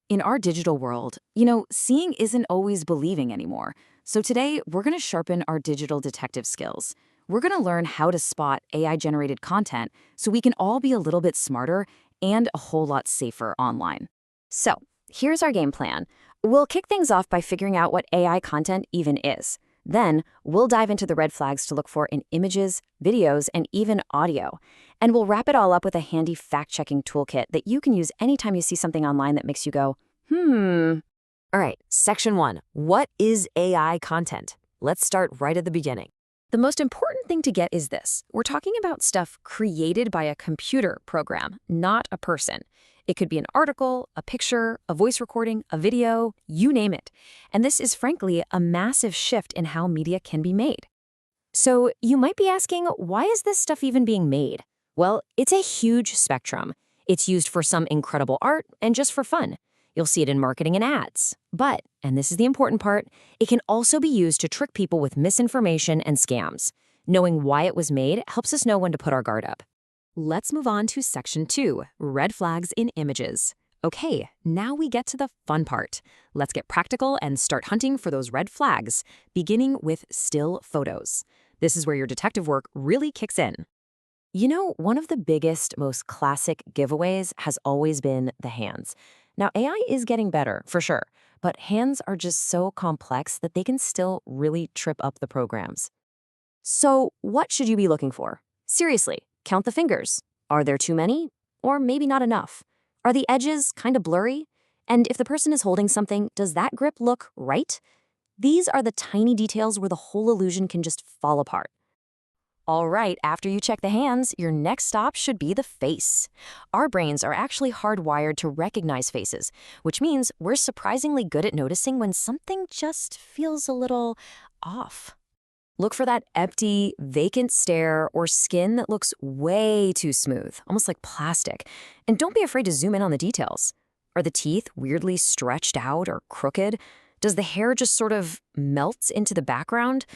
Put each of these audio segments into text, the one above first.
In our digital world, seeing isn't always believing anymore. So today, we're going to sharpen our digital detective skills. We're going to learn how to spot AI-generated content so we can all be a little bit smarter and a whole lot safer online. So, here's our game plan. We'll kick things off by figuring out what AI content even is. Then, we'll dive into the red flags to look for in images, videos, and even audio. And we'll wrap it all up with a handy fact-checking toolkit that you can use anytime you see something online that makes you go, All right, section 1. What is AI content? Let's start right at the beginning. The most important thing to get is this. We're talking about stuff created by a computer program, not a person. It could be an article, a picture, a voice recording, a video, you name it. And this is frankly a massive shift in how media can be made. So you might be asking, why is this stuff even being made? Well, it's a huge spectrum. It's used for some incredible art and just for fun. You'll see it in marketing and ads. But, and this is the important part, it can also be used to trick people with misinformation and scams. Knowing why it was made helps us know when to put our guard up. Let's move on to section 2, red flags in images. Okay, now we get to the fun part. Let's get practical and start hunting for those red flags, beginning with still photos. This is where your detective work really kicks in. You know, one of the biggest, most classic giveaways has always been the hands. Now, AI is getting better, for sure, but hands are just so complex that they can still really trip up the programs. So, what should you be looking for? Seriously, count the fingers. Are there too many? Or maybe not enough? Are the edges kind of blurry? And if the person is holding something, does that grip look right? These are the tiny details where the whole illusion can just fall apart. All right, after you check the hands, your next stop should be the face. Our brains are actually hardwired to recognize faces, which means we're surprisingly good at noticing when something just feels a little off. Look for that empty, vacant stare or skin that looks way too smooth, almost like plastic. And don't be afraid to zoom in on the details. Are the teeth weirdly stretched out or crooked? Does the hair just sort of melt into the background?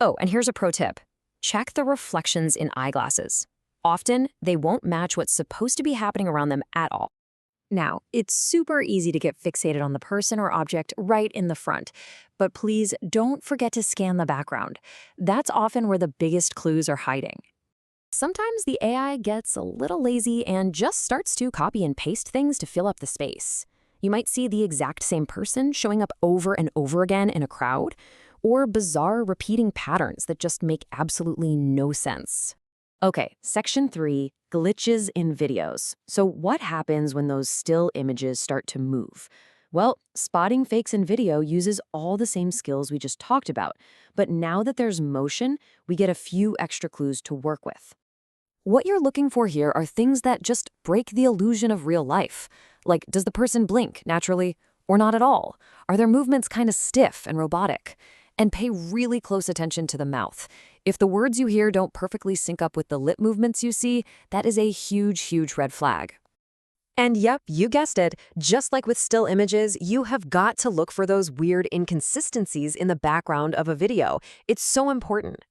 Oh, and here's a pro tip. Check the reflections in eyeglasses. Often, they won't match what's supposed to be happening around them at all. Now, it's super easy to get fixated on the person or object right in the front, but please don't forget to scan the background. That's often where the biggest clues are hiding. Sometimes the AI gets a little lazy and just starts to copy and paste things to fill up the space. You might see the exact same person showing up over and over again in a crowd, or bizarre repeating patterns that just make absolutely no sense. Okay, section 3, glitches in videos. So what happens when those still images start to move? Well, spotting fakes in video uses all the same skills we just talked about, but now that there's motion, we get a few extra clues to work with. What you're looking for here are things that just break the illusion of real life. Like, does the person blink naturally or not at all? Are their movements kind of stiff and robotic? And pay really close attention to the mouth. If the words you hear don't perfectly sync up with the lip movements you see, that is a huge, huge red flag. And yep, you guessed it, just like with still images, you have got to look for those weird inconsistencies in the background of a video. It's so important.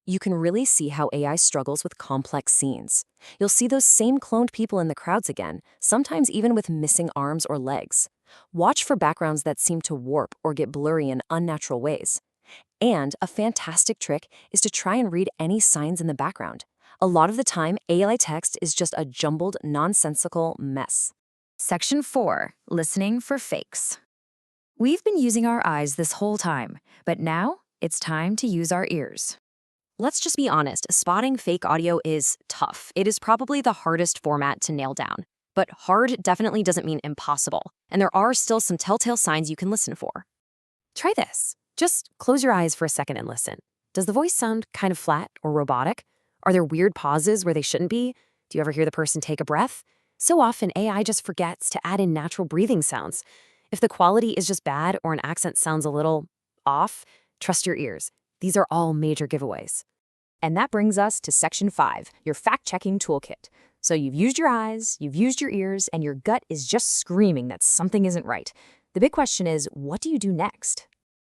You can really see how AI struggles with complex scenes. You'll see those same cloned people in the crowds again, sometimes even with missing arms or legs. Watch for backgrounds that seem to warp or get blurry in unnatural ways. And a fantastic trick is to try and read any signs in the background. A lot of the time, AI text is just a jumbled, nonsensical mess. Section 4, listening for fakes. We've been using our eyes this whole time, but now it's time to use our ears. Let's just be honest, spotting fake audio is tough. It is probably the hardest format to nail down. But hard definitely doesn't mean impossible, and there are still some telltale signs you can listen for. Try this. Just close your eyes for a second and listen. Does the voice sound kind of flat or robotic? Are there weird pauses where they shouldn't be? Do you ever hear the person take a breath? So often, AI just forgets to add in natural breathing sounds. If the quality is just bad or an accent sounds a little off, trust your ears. These are all major giveaways. And that brings us to section 5, your fact-checking toolkit. So you've used your eyes, you've used your ears, and your gut is just screaming that something isn't right. The big question is, what do you do next?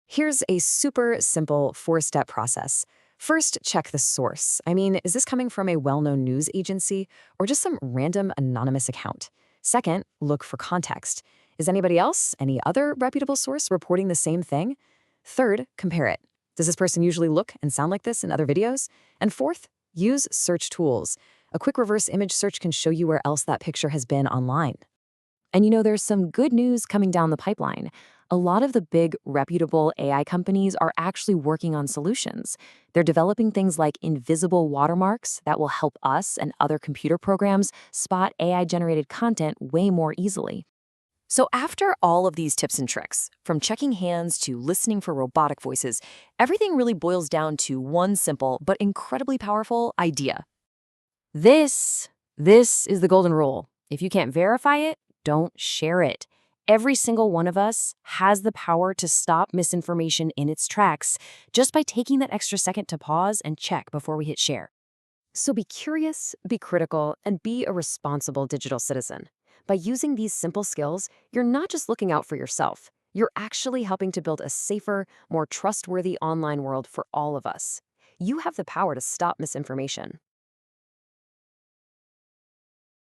Here's a super simple 4-step process. First, check the source. I mean, is this coming from a well-known news agency or just some random anonymous account? Second, look for context. Is anybody else, any other reputable source, reporting the same thing? Third, compare it. Does this person usually look and sound like this in other videos? And fourth, use search tools. A quick reverse image search can show you where else that picture has been online. And there's some good news coming down the pipeline. A lot of the big, reputable AI companies are actually working on solutions. They're developing things like invisible watermarks that will help us and other computer programs spot AI-generated content way more easily. So after all of these tips and tricks, from checking hands to listening for robotic voices, everything really boils down to one simple but incredibly powerful idea. This is the golden rule. If you can't verify it, don't share it. Every single one of us has the power to stop misinformation in its tracks just by taking that extra second to pause and check before we hit share. So be curious, be critical, and be a responsible digital citizen. By using these simple skills, you're not just looking out for yourself. You're actually helping to build a safer, more trustworthy online world for all of us. You have the power to stop misinformation.